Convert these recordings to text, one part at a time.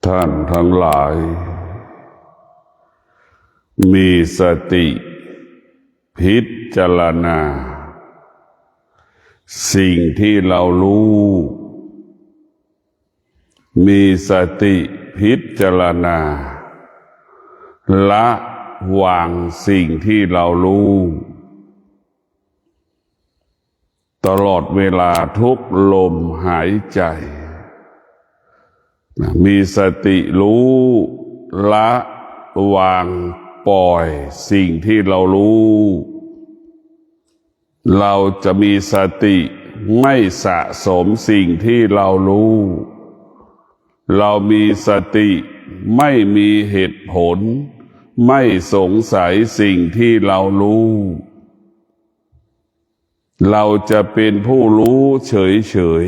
ท่านทั้งหลายมีสติพิจารณาสิ่งที่เรารู้มีสติพิจารณาละวางสิ่งที่เรารู้ตลอดเวลาทุกลมหายใจมีสติรู้ละวางปล่อยสิ่งที่เรารู้เราจะมีสติไม่สะสมสิ่งที่เรารู้เรามีสติไม่มีเหตุผลไม่สงสัยสิ่งที่เรารู้เราจะเป็นผู้รู้เฉย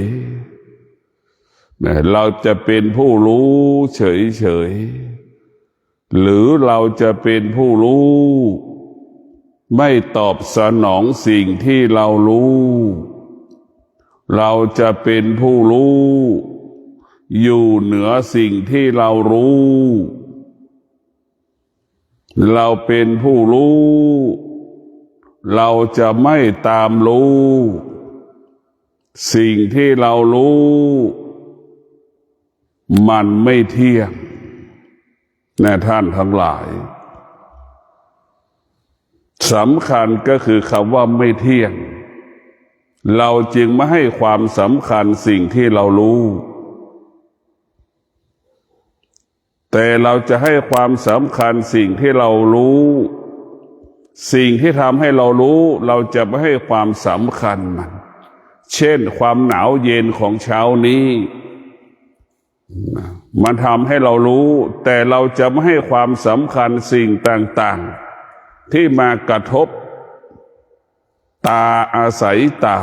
ๆเราจะเป็นผู้รู้เฉยๆหรือเราจะเป็นผู้รู้ไม่ตอบสนองสิ่งที่เรารู้เราจะเป็นผู้รู้อยู่เหนือสิ่งที่เรารู้เราเป็นผู้รู้เราจะไม่ตามรู้สิ่งที่เรารู้มันไม่เที่ยงนะท่านทั้งหลายสำคัญก็คือคำว่าไม่เที่ยงเราจึงไม่ให้ความสำคัญสิ่งที่เรารู้แต่เราจะให้ความสำคัญสิ่งที่เรารู้สิ่งที่ทำให้เรารู้เราจะไม่ให้ความสำคัญมันเช่นความหนาวเย็นของเช้านี้มันทำให้เรารู้แต่เราจะไม่ให้ความสำคัญสิ่งต่างๆที่มากระทบตาอาศัยตา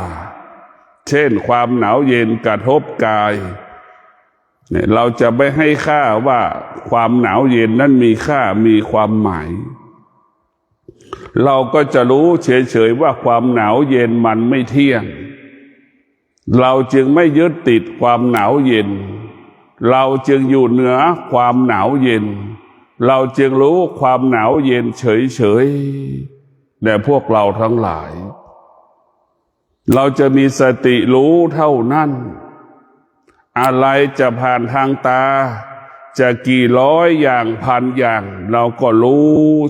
เช่นความหนาวเย็นกระทบกายเนี่ยเราจะไม่ให้ค่าว่าความหนาวเย็นนั้นมีค่ามีความหมายเราก็จะรู้เฉยๆว่าความหนาวเย็นมันไม่เที่ยงเราจึงไม่ยึดติดความหนาวเย็นเราจึงอยู่เหนือความหนาวเย็นเราจึงรู้ความหนาวเย็นเฉยๆแต่พวกเราทั้งหลายเราจะมีสติรู้เท่านั้นอะไรจะผ่านทางตาจะกี่ร้อยอย่างพันอย่างเราก็รู้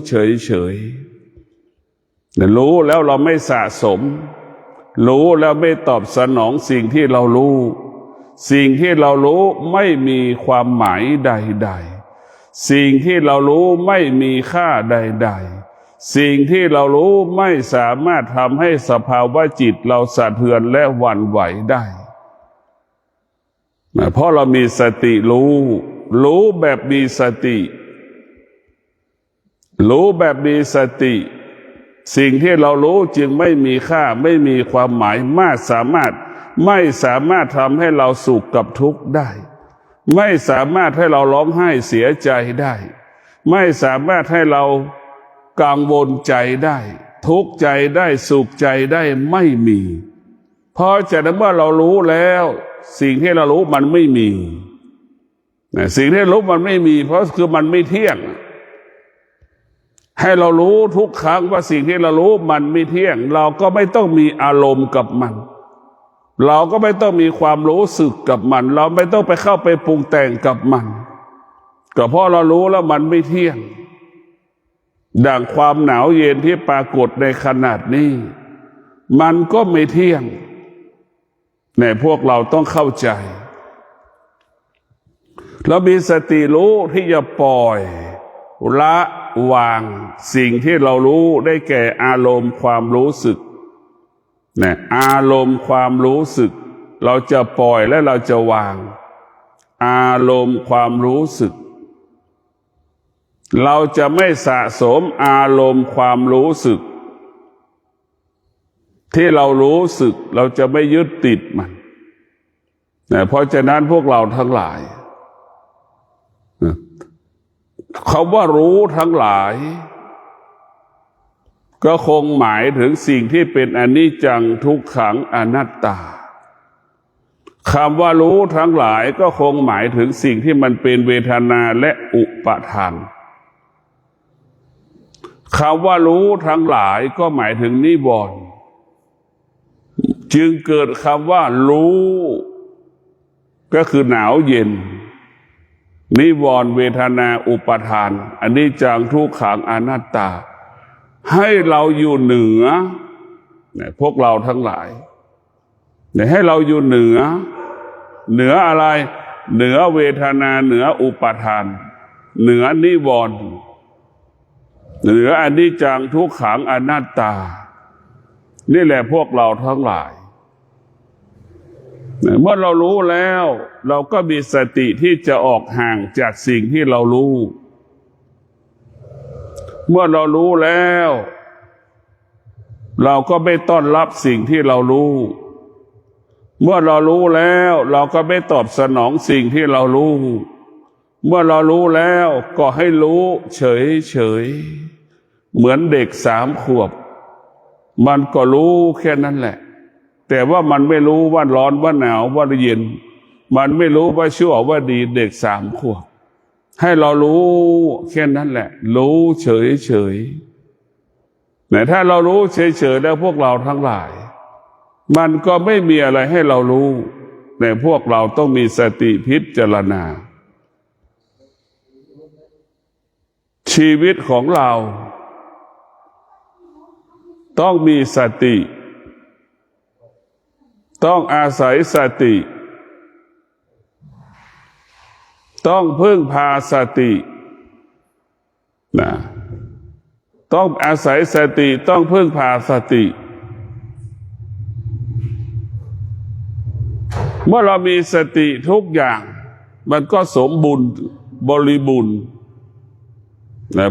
เฉยๆรู้แล้วเราไม่สะสมรู้แล้วไม่ตอบสนองสิ่งที่เรารู้สิ่งที่เรารู้ไม่มีความหมายใดๆสิ่งที่เรารู้ไม่มีค่าใดๆสิ่งที่เรารู้ไม่สามารถทำให้สภาวะจิตเราสะเทือนและหวั่นไหวได้เพราะเรามีสติรู้แบบมีสติรู้แบบมีสติสิ่งที่เรารู้จึงไม่มีค่าไม่มีความหมายไม่สามารถทำให้เราสุขกับทุกข์ได้ไม่สามารถให้เราร้องไห้เสียใจได้ไม่สามารถให้เรากังวลใจได้ทุกข์ใจได้สุขใจได้ไม่มีเพราะฉะนั้นเมื่อเรารู้แล้วสิ่งที่เรารู้มันไม่มีสิ่งที่รู้มันไม่มีเพราะคือมันไม่เที่ยงให้เรารู้ทุกครั้งว่าสิ่งที่เรารู้มันไม่เที่ยงเราก็ไม่ต้องมีอารมณ์กับมันเราก็ไม่ต้องมีความรู้สึกกับมันเราไม่ต้องไปเข้าไปปรุงแต่งกับมันก็เพราะเรารู้แล้วมันไม่เที่ยงดังความหนาวเย็นที่ปรากฏในขนาดนี้มันก็ไม่เที่ยงในพวกเราต้องเข้าใจแล้วมีสติรู้ที่จะปล่อยละวางสิ่งที่เรารู้ได้แก่อารมณ์ความรู้สึกอารมณ์ความรู้สึกเราจะปล่อยและเราจะวางอารมณ์ความรู้สึกเราจะไม่สะสมอารมณ์ความรู้สึกที่เรารู้สึกเราจะไม่ยึดติดมันเพราะฉะนั้นพวกเราทั้งหลายคำว่ารู้ทั้งหลายก็คงหมายถึงสิ่งที่เป็นอนิจจังทุกขังอนัตตา คำว่ารู้ทั้งหลายก็คงหมายถึงสิ่งที่มันเป็นเวทนาและอุปาทานคำว่ารู้ทั้งหลายก็หมายถึงนิวรณ์จึงเกิดคำว่ารู้ก็คือหนาวเย็นนิวรณ์เวทนาอุปาทานอนิจจังทุกขังอนัตตาให้เราอยู่เหนือพวกเราทั้งหลายให้เราอยู่เหนืออะไรเหนือเวทนาเหนืออุปาทานเหนือนิวรณ์เหนืออนิจจังทุกขังอนัตตานี่แหละพวกเราทั้งหลายเมื่อเรารู้แล้วเราก็มีสติที่จะออกห่างจากสิ่งที่เรารู้เมื่อเรารู้แล้วเราก็ไม่ต้อนรับสิ่งที่เรารู้เมื่อเรารู้แล้วเราก็ไม่ตอบสนองสิ่งที่เรารู้เมื่อเรารู้แล้วก็ให้รู้เฉยเหมือนเด็ก3 ขวบมันก็รู้แค่นั้นแหละแต่ว่ามันไม่รู้ว่าร้อนว่าหนาวว่าเย็นมันไม่รู้ว่าชั่วว่าดีเด็ก3 ขวบให้เรารู้แค่นั้นแหละรู้เฉยแต่ถ้าเรารู้เฉยแล้วพวกเราทั้งหลายมันก็ไม่มีอะไรให้เรารู้แต่พวกเราต้องมีสติพิจารณาชีวิตของเราต้องมีสติต้องอาศัยสติต้องพึ่งพาสติต้องอาศัยสติต้องพึ่งพาสติเมื่อเรามีสติทุกอย่างมันก็สมบูรณ์บริบูรณ์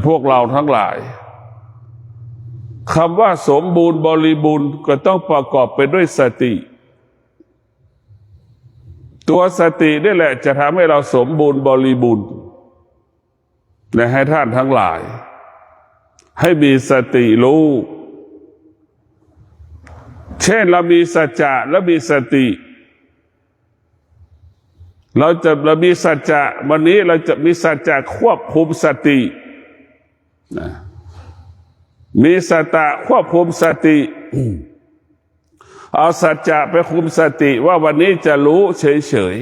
พวกเราทั้งหลายคำว่าสมบูรณ์บริบูรณ์ก็ต้องประกอบไปด้วยสติตัวสตินี่แหละจะทำให้เราสมบูรณ์บริบูรณ์และให้ท่านทั้งหลายให้มีสติรู้เช่นเรามีสัจจะและมีสติเรามีสัจจะวันนี้เราจะมีสัจจะควบคุมสติมีสัจจะควบคุมสติเอาสัจจะไปคุมสติว่าวันนี้จะรู้เฉย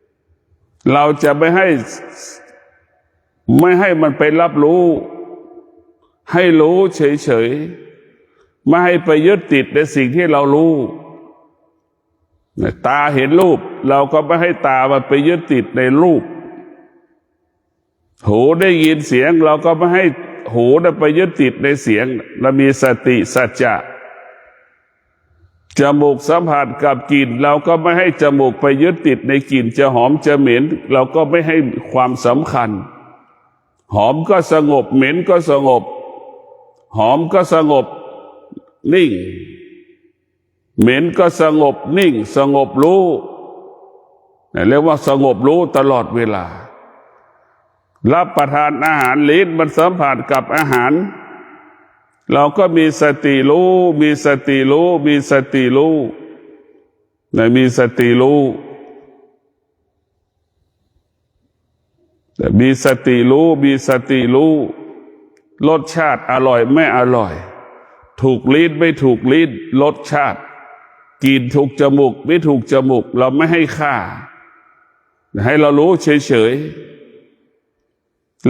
ๆเราจะไม่ให้มันไปรับรู้ให้รู้เฉยๆไม่ให้ไปยึดติดในสิ่งที่เรารู้ตาเห็นรูปเราก็ไม่ให้ตามันไปยึดติดในรูปหูได้ยินเสียงเราก็ไม่ให้หูไปยึดติดในเสียงเรามีสติสัจจะจมูกสัมผัสกับกลิ่นเราก็ไม่ให้จมูกไปยึดติดในกลิ่นจะหอมจะเหม็นเราก็ไม่ให้ความสำคัญหอมก็สงบเหม็นก็สงบหอมก็สงบนิ่งเหม็นก็สงบนิ่งสงบรู้เรียกว่าสงบรู้ตลอดเวลารับประทานอาหารลิ้นมันสัมผัสกับอาหารเราก็มีสติรู้มีสติรู้มีสติรู้มีสติรู้มีสติรู้มีสติรู้รสชาติอร่อยไม่อร่อยถูกลิ้นไม่ถูกลิ้นรสชาติกลิ่นถูกจมูกไม่ถูกจมูกเราไม่ให้ค่าให้เรารู้เฉยๆ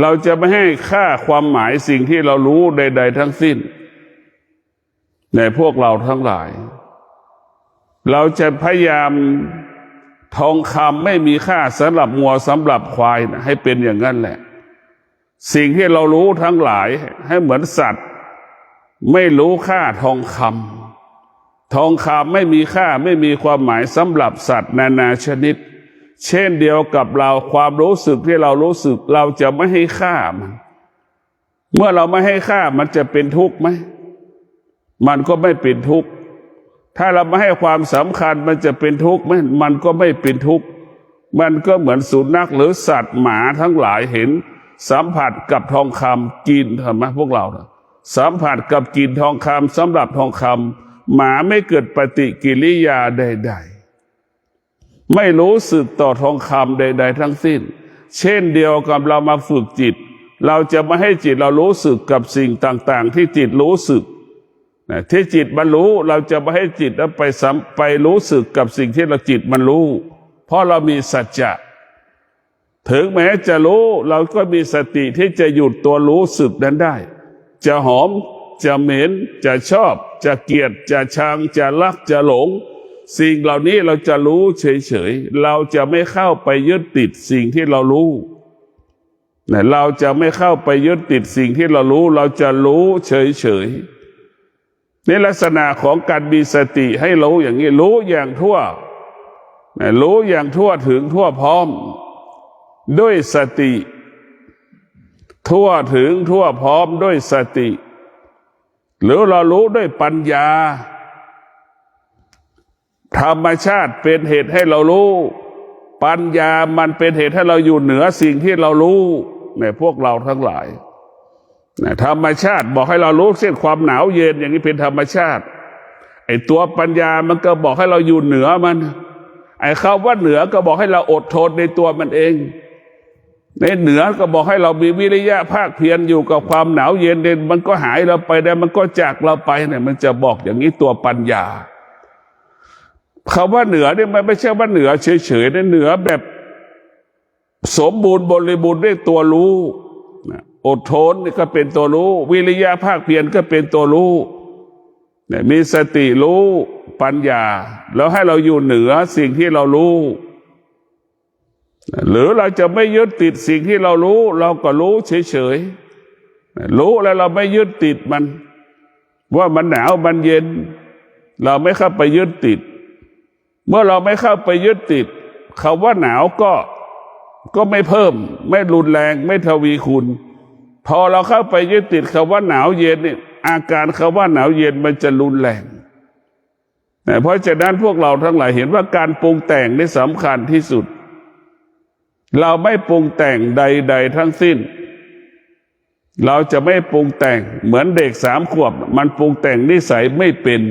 เราจะไม่ให้ค่าความหมายสิ่งที่เรารู้ใดๆทั้งสิ้นในพวกเราทั้งหลายเราจะพยายามทองคำไม่มีค่าสำหรับงัวสำหรับควายให้เป็นอย่างนั้นแหละสิ่งที่เรารู้ทั้งหลายให้เหมือนสัตว์ไม่รู้ค่าทองคำทองคำไม่มีค่าไม่มีความหมายสำหรับสัตว์นานาชนิดเช่นเดียวกับเราความรู้สึกที่เรารู้สึกเราจะไม่ให้ค่ามันเมื่อเราไม่ให้ค่ามันจะเป็นทุกข์ไหมมันก็ไม่เป็นทุกข์ถ้าเราไม่ให้ความสำคัญมันจะเป็นทุกข์ไหมมันก็ไม่เป็นทุกข์มันก็เหมือนสุนัขหรือสัตว์หมาทั้งหลายเห็นสัมผัสกับทองคำกินทำไมพวกเราสัมผัสกับกินทองคำสำหรับทองคำหมาไม่เกิดปฏิกิริยาใด ไม่รู้สึกต่อทองคำใดๆทั้งสิ้นเช่นเดียวกับเรามาฝึกจิตเราจะไม่ให้จิตเรารู้สึกกับสิ่งต่างๆที่จิตรู้สึกที่จิตมันรู้เราจะไม่ให้จิตนั้นไปรู้สึกกับสิ่งที่เราจิตมันรู้เพราะเรามีสัจจะถึงแม้จะรู้เราก็มีสติที่จะหยุดตัวรู้สึกนั้นได้จะหอมจะเหม็นจะชอบจะเกลียดจะชังจะรักจะหลงสิ่งเหล่านี้เราจะรู้เฉยๆเราจะไม่เข้าไปยึดติดสิ่งที่เรารู้เราจะไม่เข้าไปยึดติดสิ่งที่เรารู้เราจะรู้เฉยๆนี่ลักษณะของการมีสติให้รู้อย่างนี้รู้อย่างทั่วรู้อย่างทั่วถึงทั่วพร้อมด้วยสติทั่วถึงทั่วพร้อมด้วยสติหรือเรารู้ด้วยปัญญาธรรมชาติเป็นเหตุให้เรารู้ปัญญามันเป็นเหตุให้เราอยู่เหนือสิ่งที่เรารู้เนี่ยพวกเราทั้งหลายธรรมชาติบอกให้เรารู้เส้นความหนาวเย็นอย่างนี้เป็นธรรมชาติไอ้ตัวปัญญามันก็บอกให้เราอยู่เหนือมันไอ้คำว่าเหนือก็บอกให้เราอดทนในตัวมันเองในเหนือก็บอกให้เรามีวิริยะภาคเพียรอยู่กับความหนาวเย็นเนี่ยมันก็หายเราไปได้มันก็จากเราไปเนี่ยมันจะบอกอย่างนี้ตัวปัญญาคำว่าเหนือเนี่ยมันไม่ใช่ว่าเหนือเฉยๆนะเหนือแบบสมบูรณ์บริบูรณ์ด้วยตัวรู้อดทนนี่ก็เป็นตัวรู้วิริยะภาคเพียรก็เป็นตัวรู้เนี่ยมีสติรู้ปัญญาแล้วให้เราอยู่เหนือสิ่งที่เรารู้หรือเราจะไม่ยึดติดสิ่งที่เรารู้เราก็รู้เฉยๆรู้แล้วเราไม่ยึดติดมันว่ามันหนาวมันเย็นเราไม่เข้าไปยึดติดเมื่อเราไม่เข้าไปยึดติดคำว่าหนาวก็ไม่เพิ่มไม่รุนแรงไม่ทวีคูณพอเราเข้าไปยึดติดคำว่าหนาวเย็นเนี่ยอาการคำว่าหนาวเย็นมันจะรุนแรงเพราะฉะนั้นพวกเราทั้งหลายเห็นว่าการปรุงแต่งนี่สำคัญที่สุดเราไม่ปรุงแต่งใดๆทั้งสิ้นเราจะไม่ปรุงแต่งเหมือนเด็ก3 ขวบมันปรุงแต่งนิสัยไม่เป็น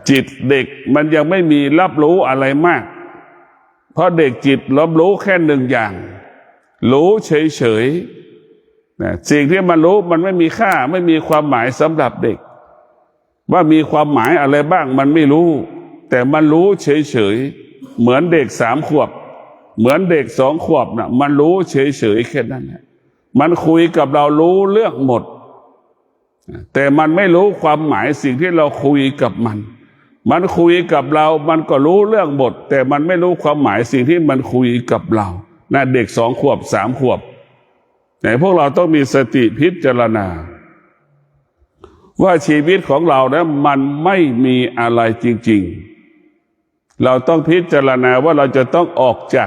จิตเด็กมันยังไม่มีรับรู้อะไรมากเพราะเด็กจิตรับรู้แค่1 อย่างรู้เฉยๆสิ่งที่มันรู้มันไม่มีค่าไม่มีความหมายสำหรับเด็กว่ามีความหมายอะไรบ้างมันไม่รู้แต่มันรู้เฉยๆเหมือนเด็ก3 ขวบเหมือนเด็ก2 ขวบนะมันรู้เฉยๆแค่นั้นแหละมันคุยกับเรารู้เรื่องหมดแต่มันไม่รู้ความหมายสิ่งที่เราคุยกับมันคุยกับเรามันก็รู้เรื่องหมดแต่มันไม่รู้ความหมายสิ่งที่มันคุยกับเรานะเด็ก2 ขวบ3 ขวบแต่พวกเราต้องมีสติพิจารณาว่าชีวิตของเรานะมันไม่มีอะไรจริงๆเราต้องพิจารณาว่าเราจะต้องออกจา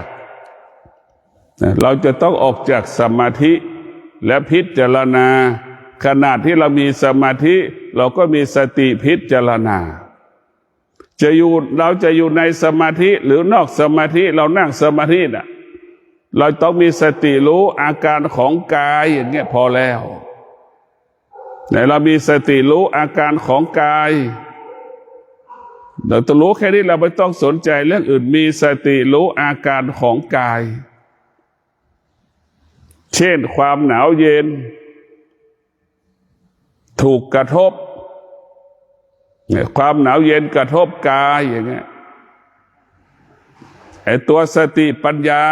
กสมาธิและพิจารณาขณะที่เรามีสมาธิเราก็มีสติพิจารณาเราจะอยู่ในสมาธิหรือนอกสมาธิเรานั่งสมาธิน่ะเราต้องมีสติรู้อาการของกายอย่างเงี้ยพอแล้วเรามีสติรู้อาการของกายเราต้องรู้แค่นี้เราไม่ต้องสนใจเรื่องอื่นมีสติรู้อาการของกายเช่นความหนาวเย็นถูกกระทบความหนาวเย็นกระทบกายอย่างเงี้ยไอ้ตัวสติปัญญา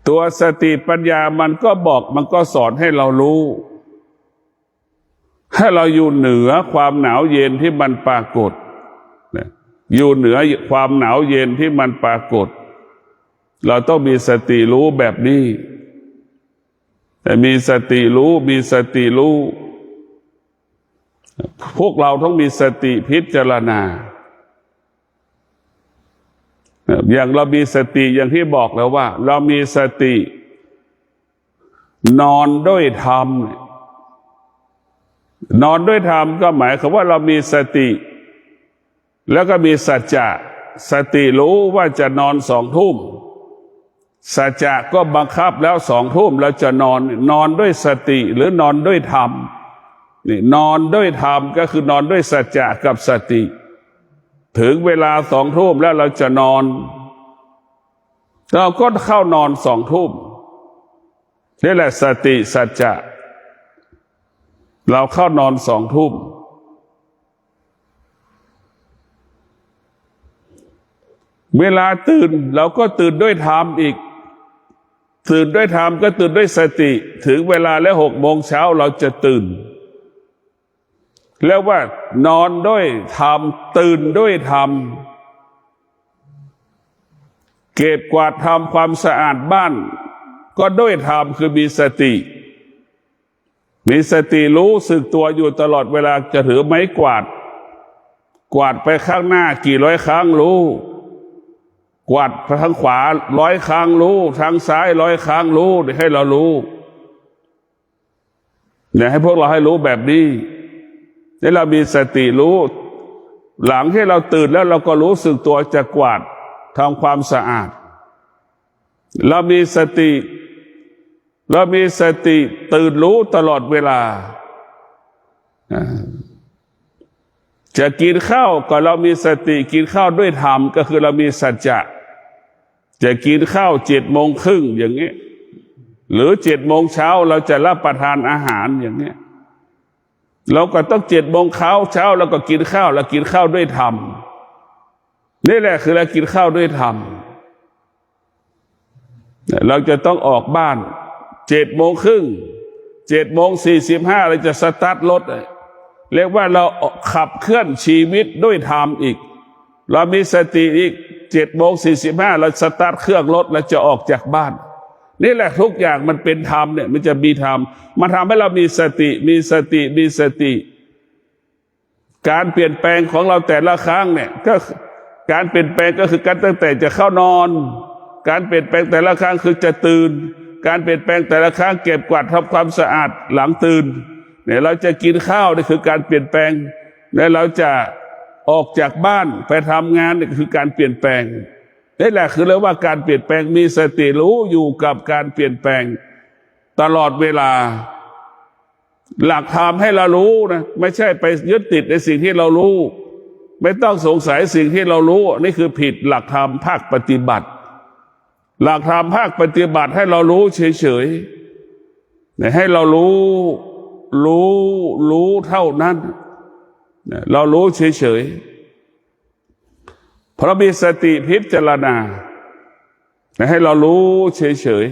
ตัวสติปัญญามันก็บอกมันก็สอนให้เรารู้ให้เราอยู่เหนือความหนาวเย็นที่มันปรากฏอยู่เหนือความหนาวเย็นที่มันปรากฏเราต้องมีสติรู้แบบนี้แต่มีสติรู้พวกเราต้องมีสติพิจารณาอย่างเรามีสติอย่างที่บอกแล้วว่าเรามีสตินอนด้วยธรรมนอนด้วยธรรมก็หมายความว่าเรามีสติแล้วก็มีสัจจะสติรู้ว่าจะนอน2 ทุ่มสัจจะก็บังคับแล้ว2 ทุ่มเราจะนอนด้วยสติหรือนอนด้วยธรรมนี่นอนด้วยธรรมก็คือนอนด้วยสัจจะกับสติ ถึงเวลา2 ทุ่มแล้วเราจะนอนเราก็เข้านอน2 ทุ่มนี่แหละสติสัจจะเราเข้านอน2 ทุ่มเวลาตื่นเราก็ตื่นด้วยธรรมอีกตื่นด้วยธรรมก็ตื่นด้วยสติถึงเวลาแล้ว6 โมงเช้าเราจะตื่นแล้วว่านอนด้วยธรรมตื่นด้วยธรรมเก็บกวาดทำความสะอาดบ้านก็ด้วยธรรมคือมีสติรู้สึกตัวอยู่ตลอดเวลาจะถือไม้กวาดไปข้างหน้ากี่ร้อยครั้งรู้กวาดไปทางขวา100 ครั้งรู้ทางซ้าย100 ครั้งรู้ให้เรารู้เนี่ยให้พวกเราให้รู้แบบนี้ให้เรามีสติรู้หลังที่เราตื่นแล้วเราก็รู้สึกตัวจะกวาดทำความสะอาดเรามีสติตื่นรู้ตลอดเวลาจะกินข้าวก็เรามีสติกินข้าวด้วยธรรมก็คือเรามีสัจจะจะกินข้าว7 โมงครึ่งอย่างนี้หรือ7 โมงเช้าเราจะรับประทานอาหารอย่างนี้เราก็ต้อง7 โมงเช้าแล้วก็กินข้าวแล้วกินข้าวด้วยธรรมนี่แหละคือเรากินข้าวด้วยธรรมเราจะต้องออกบ้าน7 โมงครึ่ง7 โมง 45เราจะสตาร์ทรถเรียกว่าเราขับเคลื่อนชีวิตด้วยธรรมอีกเรามีสติอีก7 โมง 45เราสตาร์ทเครื่องรถแล้วจะออกจากบ้านนี่แหละทุกอย่างมันเป็นธรรมเนี่ยมันจะมีธรรมมันทำให้เรามีสติการเปลี่ยนแปลงของเราแต่ละครั้งเนี่ยก็การเปลี่ยนแปลงก็คือการตั้งแต่จะเข้านอนการเปลี่ยนแปลงแต่ละครั้งคือจะตื่นการเปลี่ยนแปลงแต่ละครั้งเก็บกวาดทำความสะอาดหลังตื่นเนี่ยเราจะกินข้าวนี่คือการเปลี่ยนแปลงและเราจะออกจากบ้านไปทำงานนี่คือการเปลี่ยนแปลงนี่แหละคือเรียกว่าการเปลี่ยนแปลงมีสติรู้อยู่กับการเปลี่ยนแปลงตลอดเวลาหลักธรรมให้เรารู้นะไม่ใช่ไปยึดติดในสิ่งที่เรารู้ไม่ต้องสงสัยสิ่งที่เรารู้นี่คือผิดหลักธรรมภาคปฏิบัติหลักธรรมภาคปฏิบัติให้เรารู้เฉยๆให้เรารู้เท่านั้นเรารู้เฉยๆเพราะมีสติพิจารณาให้เรารู้เฉย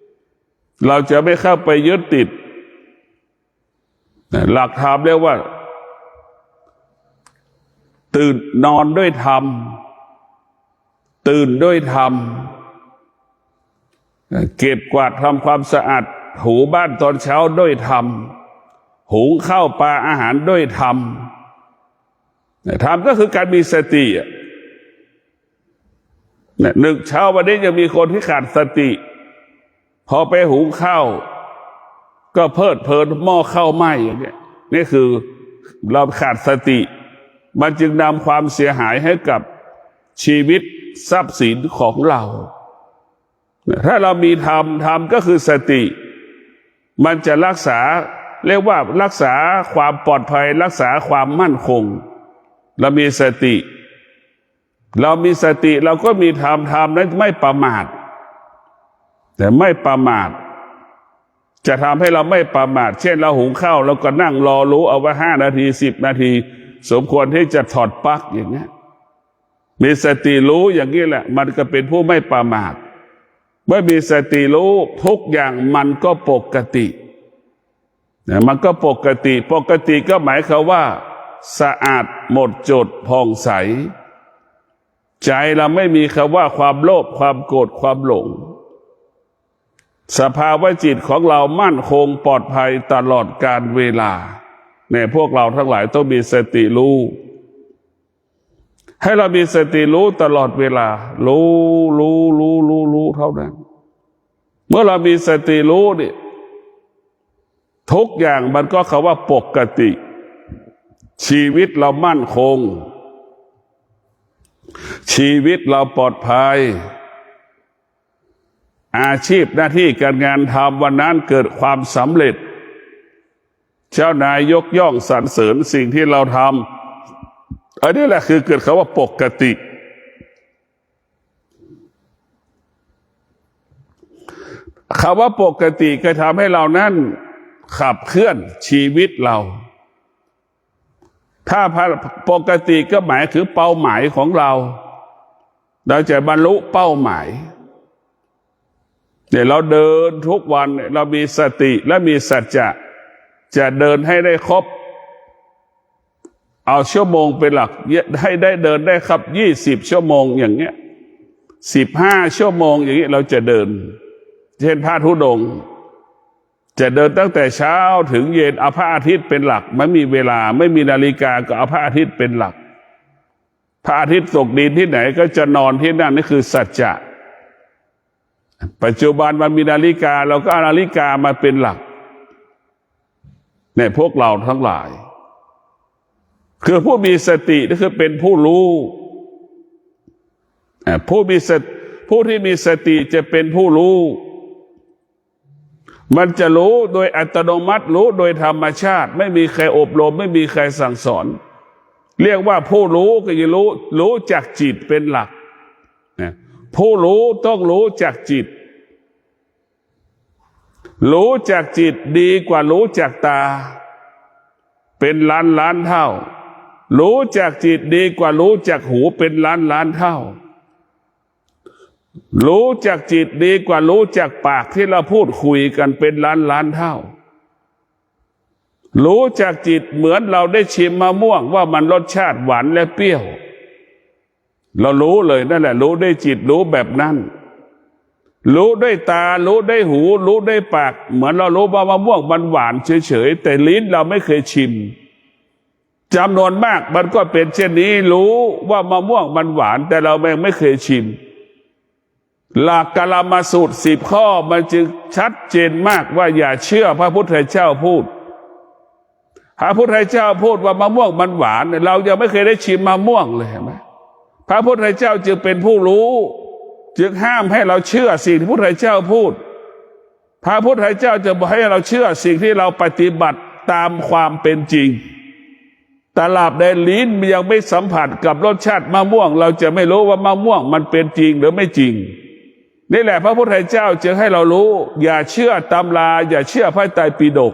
ๆเราจะไม่เข้าไปยึดติดหลักธรรมเรียกว่าตื่นนอนด้วยธรรมตื่นด้วยธรรมเก็บกวาดทำความสะอาดถูบ้านตอนเช้าด้วยธรรมหุงข้าวปลาอาหารด้วยธรรมธรรมก็คือการมีสตินึกเช้าวันนี้จะมีคนที่ขาดสติพอไปหุงข้าวก็เพลิดเพลินหม้อข้าวไหม้อย่างนี้นี่คือเราขาดสติมันจึงนำความเสียหายให้กับชีวิตทรัพย์สินของเราถ้าเรามีธรรมก็คือสติมันจะรักษาเรียกว่ารักษาความปลอดภัยรักษาความมั่นคงเรามีสติเราก็มีธรรมนั้นไม่ประมาทแต่ไม่ประมาทจะทำให้เราไม่ประมาทเช่นเราหุงข้าวเราก็นั่งรอรู้เอาว่า5 นาที10 นาทีสมควรที่จะถอดปลั๊กอย่างนี้มีสติรู้อย่างนี้แหละมันก็เป็นผู้ไม่ประมาทเมื่อมีสติรู้ทุกอย่างมันก็ปกติมันก็ปกติก็หมายความว่าสะอาดหมดจดผ่องใสใจเราไม่มีคำว่าความโลภความโกรธความหลงสภาวะจิตของเรามั่นคงปลอดภัยตลอดกาลเวลาเนี่ยพวกเราทั้งหลายต้องมีสติรู้ให้เรามีสติรู้ตลอดเวลารู้เท่านั้นเมื่อเรามีสติรู้นี่ทุกอย่างมันก็คำว่าปกติชีวิตเรามั่นคงชีวิตเราปลอดภัยอาชีพหน้าที่การงานทำวันนั้นเกิดความสำเร็จเจ้านายยกย่องสรรเสริญสิ่งที่เราท อันนี้แหละคือเกิดคำว่าปกติคำว่าปกติก็ทำให้เรานั้นขับเคลื่อนชีวิตเราถ้าปกติก็หมายถึงเป้าหมายของเราจะบรรลุเป้าหมายเนี่ยเราเดินทุกวันเรามีสติและมีสัจจะจะเดินให้ได้ครบเอาชั่วโมงเป็นหลักให้ได้เดินได้ครับ20 ชั่วโมงอย่างเงี้ย15 ชั่วโมงอย่างเงี้ยเราจะเดินเช่นพระธุดงค์จะเดินตั้งแต่เช้าถึงเย็นเอาพระอาทิตย์เป็นหลักไม่มีเวลาไม่มีนาฬิกาก็เอาพระอาทิตย์เป็นหลักพระอาทิตย์ตกดินที่ไหนก็จะนอนที่นั่นนี่คือสัจจะปัจจุบันมันมีนาฬิกาเราก็เอานาฬิกามาเป็นหลักเนี่ยพวกเราทั้งหลายคือผู้มีสติก็คือเป็นผู้รู้ผู้ที่มีสติจะเป็นผู้รู้มันจะรู้โดยอัตโนมัติรู้โดยธรรมชาติไม่มีใครอบรมไม่มีใครสั่งสอนเรียกว่าผู้รู้ก็จะรู้จากจิตเป็นหลักผู้รู้ต้องรู้จากจิตรู้จากจิตดีกว่ารู้จากตาเป็นล้านเท่ารู้จากจิตดีกว่ารู้จากหูเป็นล้านเท่ารู้จากจิตดีกว่ารู้จากปากที่เราพูดคุยกันเป็นล้านเท่ารู้จากจิตเหมือนเราได้ชิมมะม่วงว่ามันรสชาติหวานและเปรี้ยวเรารู้เลยนั่นแหละรู้ได้จิตรู้แบบนั้นรู้ด้วยตารู้ได้หูรู้ได้ปากเหมือนเรารู้ว่ามะม่วงมันหวานเฉยๆแต่ลิ้นเราไม่เคยชิมจำนวนมากมันก็เป็นเช่นนี้รู้ว่ามะม่วงมันหวานแต่เราไม่เคยชิมหลักกลามาสูตร10 ข้อมันจึงชัดเจนมากว่าอย่าเชื่อพระพุทธเจ้าพูดพระพุทธเจ้าพูดว่ามะม่วงมันหวานเรายังไม่เคยได้ชิมมะม่วงเลยเห็นไหมพระพุทธเจ้าจึงเป็นผู้รู้จึงห้ามให้เราเชื่อสิ่งที่พระพุทธเจ้าพูดพระพุทธเจ้าจะบอกให้เราเชื่อสิ่งที่เราปฏิบัติตามความเป็นจริงตลาบในลิ้นยังไม่สัมผัสกับรสชาติมะม่วงเราจะไม่รู้ว่ามะม่วงมันเป็นจริงหรือไม่จริงนี่แหละพระพุทธเจ้าจึงให้เรารู้อย่าเชื่อตำราอย่าเชื่อพระไตรปิฎก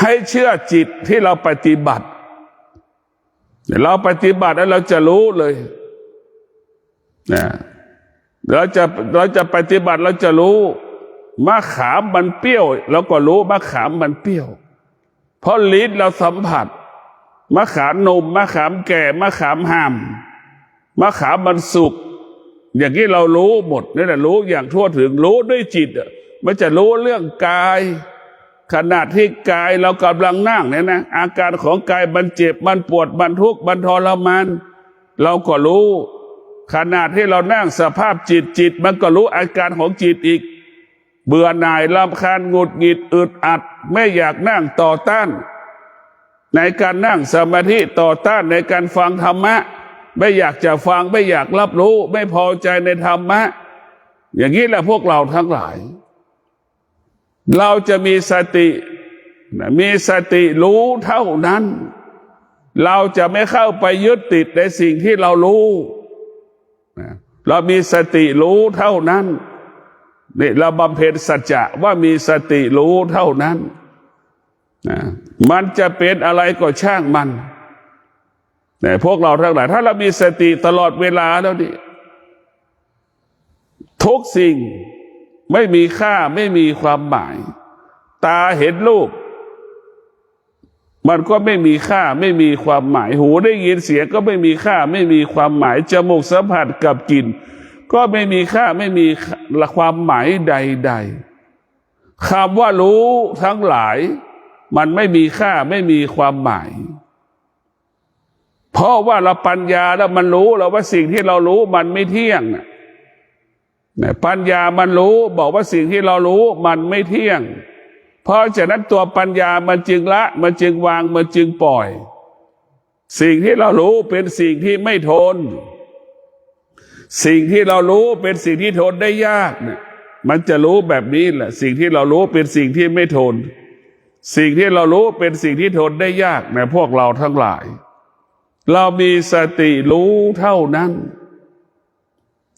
ให้เชื่อจิตที่เราปฏิบัติเราปฏิบัติแล้วเราจะรู้เลยนะเราจะปฏิบัติเราจะรู้มะขามมันเปรี้ยวเราก็รู้มะขามมันเปรี้ยวเพราะลิ้นเราสัมผัสมะขามหนุ่มมะขามแก่มะขามห่ามมะขามมันสุกอย่างนี้เรารู้หมดนี่แหละรู้อย่างทั่วถึงรู้ด้วยจิตมันจะรู้เรื่องกายขณะที่กายเรากำลังนั่งเนี่ยนะอาการของกายมันเจ็บมันปวดมันทุกข์มันทรมานเราก็รู้ขณะที่เรานั่งสภาพจิตมันก็รู้อาการของจิตอีกเบื่อหน่ายรำคาญหงุดหงิดอึดอัดไม่อยากนั่งต่อต้านในการนั่งสมาธิต่อต้านในการฟังธรรมะไม่อยากจะฟังไม่อยากรับรู้ไม่พอใจในธรรมะอย่างนี้แหละพวกเราทั้งหลายเราจะมีสติรู้เท่านั้นเราจะไม่เข้าไปยึดติดในสิ่งที่เรารู้เรามีสติรู้เท่านั้นนี่เราบำเพ็ญสัจจะว่ามีสติรู้เท่านั้นมันจะเป็นอะไรก็ช่างมันแต่พวกเราทั้งหลายถ้าเรามีสติตลอดเวลาแล้วนี่ทุกสิ่งไม่มีค่าไม่มีความหมายตาเห็นรูปมันก็ไม่มีค่าไม่มีความหมายหูได้ยินเสียงก็ไม่มีค่าไม่มีความหมายจมูกสัมผัสกับกลิ่นก็ไม่มีค่าไม่มีความหมายใดๆคำว่ารู้ทั้งหลายมันไม่มีค่าไม่มีความหมายเพราะว่าเราปัญญาแล้วมันรู้แล้วว่าสิ่งที่เรารู้มันไม่เที่ยงปัญญามันรู้บอกว่าสิ่งที่เรารู้มันไม่เที่ยงเพราะฉะนั้นตัวปัญญามันจึงละมันจึงวางมันจึงปล่อยสิ่งที่เรารู้เป็นสิ่งที่ไม่ทนสิ่งที่เรารู้เป็นสิ่งที่ทนได้ยากเนี่ยมันจะรู้แบบนี้แหละสิ่งที่เรารู้เป็นสิ่งที่ไม่ทนสิ่งที่เรารู้เป็นสิ่งที่ทนได้ยากในพวกเราทั้งหลาย เรามีสติรู้เท่านั้น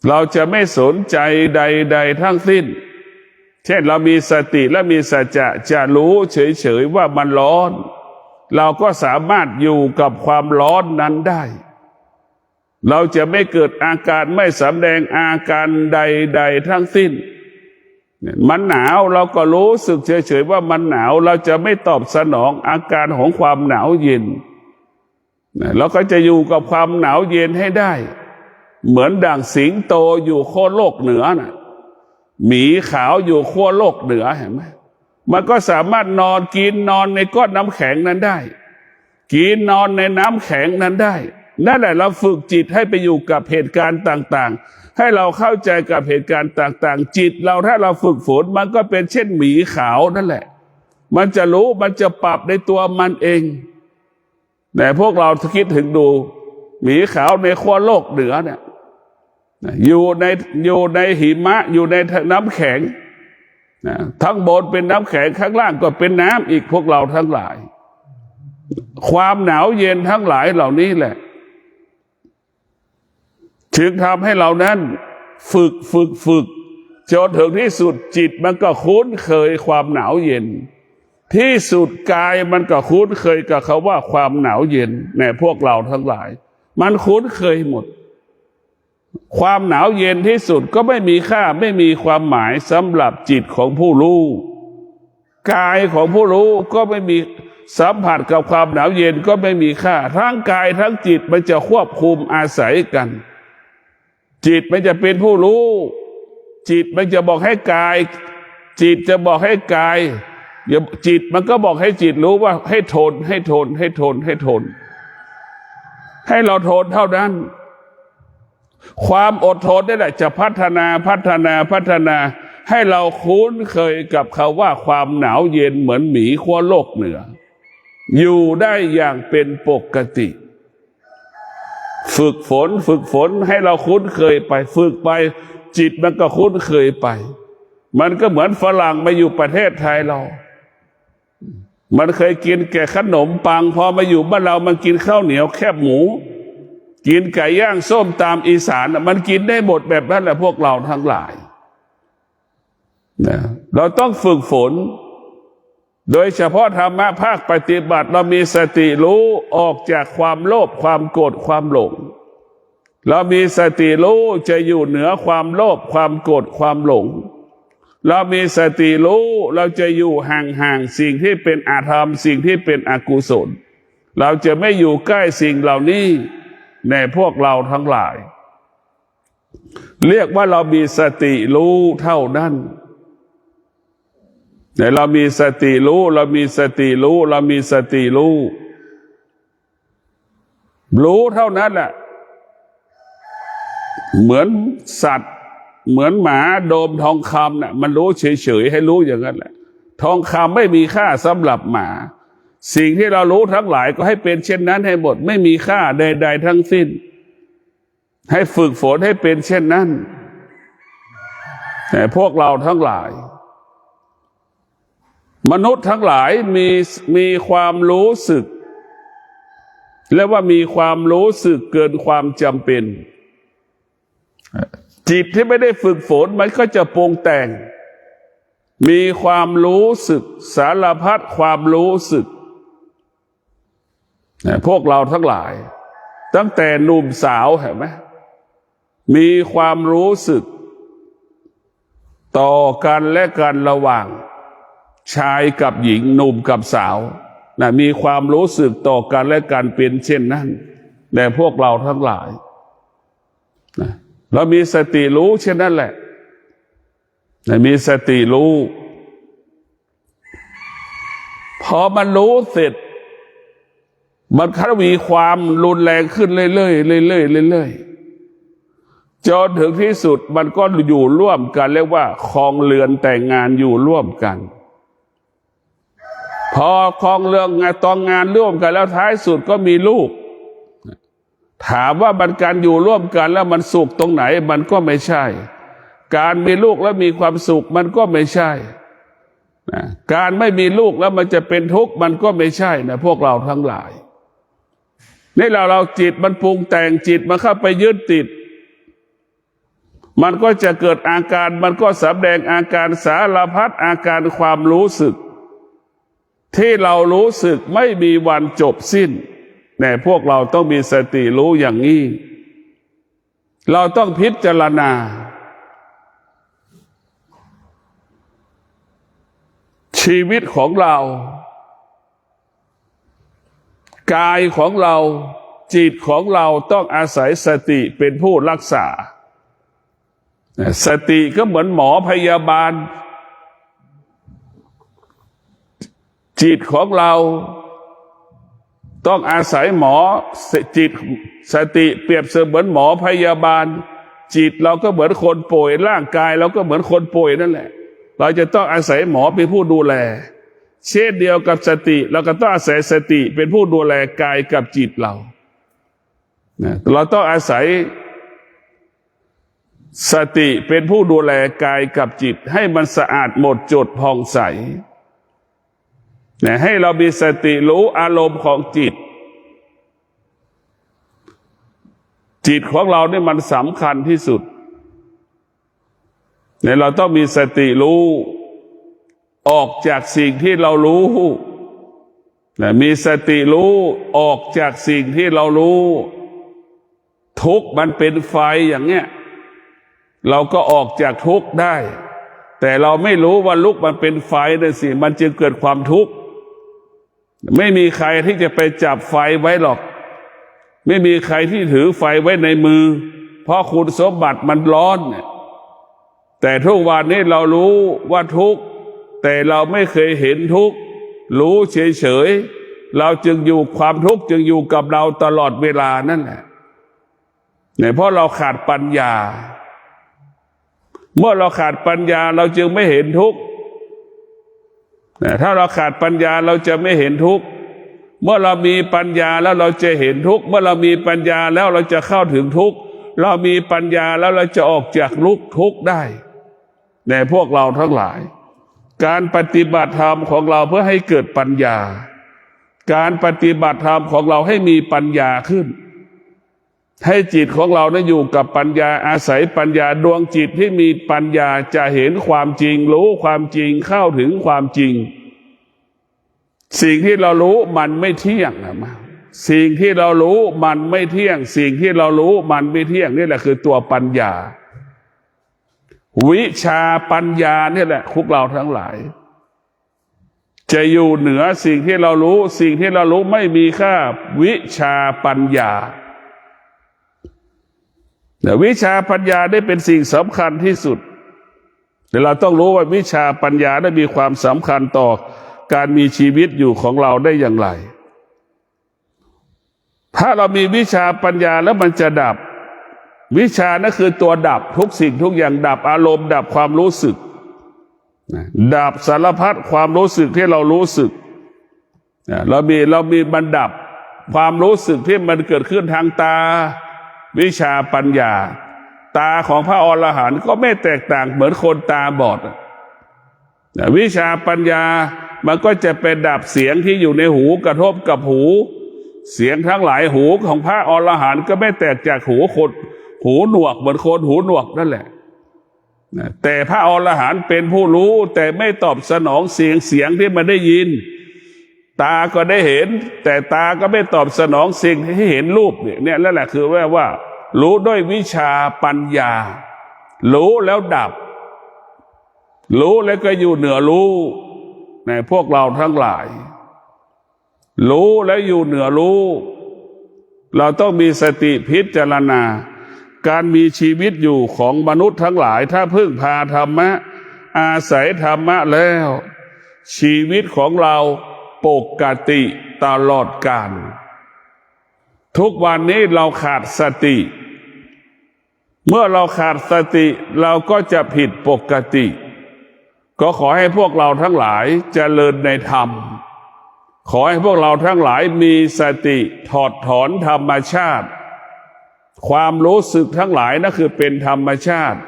เราจะไม่สนใจใดๆทั้งสิ้นเช่นเรามีสติและมีสัจจะจะรู้เฉยๆว่ามันร้อนเราก็สามารถอยู่กับความร้อนนั้นได้เราจะไม่เกิดอาการไม่สำแดงอาการใดๆทั้งสิ้นมันหนาวเราก็รู้สึกเฉยๆว่ามันหนาวเราจะไม่ตอบสนองอาการของความหนาวเย็นเราก็จะอยู่กับความหนาวเย็นให้ได้เหมือนดั่งสิงโตอยู่ขั้วโลกเหนือน่ะหมีขาวอยู่ขั้วโลกเหนือเห็นไหมมันก็สามารถนอนกินนอนในก้อนน้ำแข็งนั้นได้กินนอนในน้ำแข็งนั้นได้นั่นแหละเราฝึกจิตให้ไปอยู่กับเหตุการณ์ต่างๆให้เราเข้าใจกับเหตุการณ์ต่างๆจิตเราถ้าเราฝึกฝนมันก็เป็นเช่นหมีขาวนั่นแหละมันจะรู้มันจะปรับในตัวมันเองแต่พวกเราคิดถึงดูหมีขาวในขั้วโลกเหนือเนี่ยอยู่ในหิมะอยู่ในน้ำแข็งทั้งบนเป็นน้ำแข็งข้างล่างก็เป็นน้ำอีกพวกเราทั้งหลายความหนาวเย็นทั้งหลายเหล่านี้แหละถึงทำให้เรานั้นฝึกจนถึงที่สุดจิตมันก็คุ้นเคยความหนาวเย็นที่สุดกายมันก็คุ้นเคยกับคำว่าความหนาวเย็นในพวกเราทั้งหลายมันคุ้นเคยหมดความหนาวเย็นที่สุดก็ไม่มีค่าไม่มีความหมายสำหรับจิตของผู้รู้กายของผู้รู้ก็ไม่มีสัมผัสกับความหนาวเย็นก็ไม่มีค่าทั้งกายทั้งจิตมันจะควบคุมอาศัยกันจิตมันจะเป็นผู้รู้จิตมันจะบอกให้กายจิตจะบอกให้กายจิตมันก็บอกให้จิตรู้ว่าให้ทนให้ทนให้ทนให้ทนให้เราทนเท่านั้นความอดทนนี่แหละจะพัฒนาให้เราคุ้นเคยกับคำว่าความหนาวเย็นเหมือนหมีขั้วโลกเหนืออยู่ได้อย่างเป็นปกติฝึกฝนให้เราคุ้นเคยไปฝึกไปจิตมันก็คุ้นเคยไปมันก็เหมือนฝรั่งมาอยู่ประเทศไทยเรามันเคยกินแก่ขนมปังพอมาอยู่บ้านเรามันกินข้าวเหนียวแคบหมูกินไก่ย่างส้มตามอีสานมันกินได้หมดแบบนั้นแหละพวกเราทั้งหลายเราต้องฝึกฝนโดยเฉพาะธรรมะภาคปฏิบัติเรามีสติรู้ออกจากความโลภความโกรธความหลงเรามีสติรู้จะอยู่เหนือความโลภความโกรธความหลงเรามีสติรู้เราจะอยู่ห่างสิ่งที่เป็นอาธรรมสิ่งที่เป็นอกุศลเราจะไม่อยู่ใกล้สิ่งเหล่านี้ในพวกเราทั้งหลายเรียกว่าเรามีสติรู้เท่านั้นแต่เรามีสติรู้เรามีสติรู้เรามีสติรู้เท่านั้นแหละเหมือนสัตว์เหมือนหมาโดมทองคำน่ะมันรู้เฉยๆให้รู้อย่างนั้นแหละทองคำไม่มีค่าสำหรับหมาสิ่งที่เรารู้ทั้งหลายก็ให้เป็นเช่นนั้นให้หมดไม่มีค่าใดๆทั้งสิ้นให้ฝึกฝนให้เป็นเช่นนั้นแต่พวกเราทั้งหลายมนุษย์ทั้งหลายมีความรู้สึกและว่ามีความรู้สึกเกินความจำเป็นจิตที่ไม่ได้ฝึกฝนมันก็จะปรุงแต่งมีความรู้สึกสารพัดความรู้สึกพวกเราทั้งหลายตั้งแต่หนุ่มสาวเห็นไหมมีความรู้สึกต่อกันและกันระหว่างชายกับหญิงหนุ่มกับสาวมีความรู้สึกต่อกันและกันเป็นเช่นนั้นแต่พวกเราทั้งหลายเรามีสติรู้เช่นนั้นแหละมีสติรู้พอมันรู้เสร็จมันทวีความรุนแรงขึ้นเรื่อยๆจนถึงที่สุดมันก็อยู่ร่วมกันเรียกว่าครองเรือนแต่งงานอยู่ร่วมกันพอครองเรือนต้องงานร่วมกันแล้วท้ายสุดก็มีลูกถามว่ามันการอยู่ร่วมกันแล้วมันสุขตรงไหนมันก็ไม่ใช่การมีลูกแล้วมีความสุขมันก็ไม่ใช่การไม่มีลูกแล้วมันจะเป็นทุกข์มันก็ไม่ใช่นะพวกเราทั้งหลาย นี่เราจิตมันปรุงแต่งจิตมันเข้าไปยึดติดมันก็จะเกิดอาการมันก็แสดงอาการสารพัดอาการความรู้สึกที่เรารู้สึกไม่มีวันจบสิ้นแต่พวกเราต้องมีสติรู้อย่างนี้เราต้องพิจารณาชีวิตของเรากายของเราจิตของเราต้องอาศัยสติเป็นผู้รักษาสติก็เหมือนหมอพยาบาลจิตของเราต้องอาศัยหมอจิตสติเปรียบเสมือนหมอพยาบาลจิตเราก็เหมือนคนป่วยร่างกายเราก็เหมือนคนป่วยนั่นแหละเราจะต้องอาศัยหมอเป็นผู้ดูแลเช่นเดียวกับสติเราก็ต้องอาศัยสติเป็นผู้ดูแลกายกับจิตเราต้องอาศัยสติเป็นผู้ดูแลกายกับจิตให้มันสะอาดหมดจดผ่องใสให้เรามีสติรู้อารมณ์ของจิตของเราเนี่ยมันสำคัญที่สุดเราต้องมีสติรู้ออกจากสิ่งที่เรารู้มีสติรู้ออกจากสิ่งที่เรารู้ทุกข์มันเป็นไฟอย่างเนี้ยเราก็ออกจากทุกข์ได้แต่เราไม่รู้ว่าลุกมันเป็นไฟนั่นสิมันจึงเกิดความทุกข์ไม่มีใครที่จะไปจับไฟไว้หรอกไม่มีใครที่ถือไฟไว้ในมือเพราะคุณสมบัติมันร้อนแต่ทุกวันนี้เรารู้ว่าทุกข์แต่เราไม่เคยเห็นทุกข์รู้เฉยๆเราจึงอยู่ความทุกข์จึงอยู่กับเราตลอดเวลานั่นแหละเพราะเราขาดปัญญาเมื่อเราขาดปัญญาเราจึงไม่เห็นทุกข์ถ้าเราขาดปัญญาเราจะไม่เห็นทุกข์เมื่อเรามีปัญญาแล้วเราจะเห็นทุกข์เมื่อเรามีปัญญาแล้วเราจะเข้าถึงทุกข์เรามีปัญญาแล้วเราจะออกจากทุกข์ได้แต่พวกเราทั้งหลายการปฏิบัติธรรมของเราเพื่อให้เกิดปัญญาการปฏิบัติธรรมของเราให้มีปัญญาขึ้นให้จิตของเราได้อยู่กับปัญญาอาศัยปัญญาดวงจิตที่มีปัญญาจะเห็นความจริงรู้ความจริงเข้าถึงความจริงสิ่งที่เรารู้มันไม่เที่ยงนะสิ่งที่เรารู้มันไม่เที่ยงสิ่งที่เรารู้มันไม่เที่ยงนี่แหละคือตัวปัญญาวิชาปัญญานี่แหละพวกเราทั้งหลายจะอยู่เหนือสิ่งที่เรารู้สิ่งที่เรารู้ไม่มีค่าวิชาปัญญาแต่วิชาปัญญาได้เป็นสิ่งสำคัญที่สุดแต่เราต้องรู้ว่าวิชาปัญญาได้มีความสำคัญต่อการมีชีวิตอยู่ของเราได้อย่างไรถ้าเรามีวิชาปัญญาแล้วมันจะดับวิชานั่นคือตัวดับทุกสิ่งทุกอย่างดับอารมณ์ดับความรู้สึกดับสารพัดความรู้สึกที่เรารู้สึกเรามีมันดับความรู้สึกที่มันเกิดขึ้นทางตาวิชาปัญญาตาของพระอรหันต์ก็ไม่แตกต่างเหมือนคนตาบอดวิชาปัญญามันก็จะเป็นดับเสียงที่อยู่ในหูกระทบกับหูเสียงทั้งหลายหูของพระอรหันต์ก็ไม่แตกจากหูคนหูหนวกเหมือนคนหูหนวกนั่นแหละแต่พระอรหันต์เป็นผู้รู้แต่ไม่ตอบสนองเสียงที่มันได้ยินตาก็ได้เห็นแต่ตาก็ไม่ตอบสนองสิ่งที่เห็นรูปเนี่ยนั่นแหละคือว่ารู้ด้วยวิชาปัญญารู้แล้วดับรู้แล้วก็อยู่เหนือรู้ในพวกเราทั้งหลายรู้แล้วอยู่เหนือรู้เราต้องมีสติพิจารณาการมีชีวิตอยู่ของมนุษย์ทั้งหลายถ้าพึ่งพาธรรมะอาศัยธรรมะแล้วชีวิตของเราปกติตลอดกาลทุกวันนี้เราขาดสติเมื่อเราขาดสติเราก็จะผิดปกติก็ขอให้พวกเราทั้งหลายเจริญในธรรมขอให้พวกเราทั้งหลายมีสติถอดถอนธรรมชาติความรู้สึกทั้งหลายนั่นคือเป็นธรรมชาติ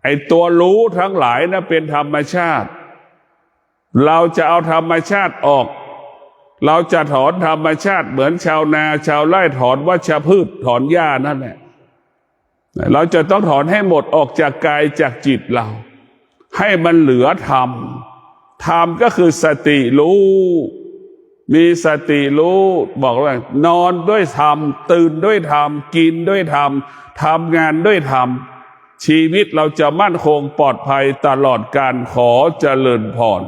ไอ้ตัวรู้ทั้งหลายนั่นเป็นธรรมชาติเราจะเอาธรรมชาติออก เราจะถอนธรรมชาติเหมือนชาวนาชาวไร่ถอนวัชพืชถอนหญ้านั่นแหละเราจะต้องถอนให้หมดออกจากกายจากจิตเราให้มันเหลือธรรมธรรมก็คือสติรู้มีสติรู้บอกว่านอนด้วยธรรมตื่นด้วยธรรมกินด้วยธรรมทำงานด้วยธรรมชีวิตเราจะมั่นคงปลอดภัยตลอดกาลขอเจริญพร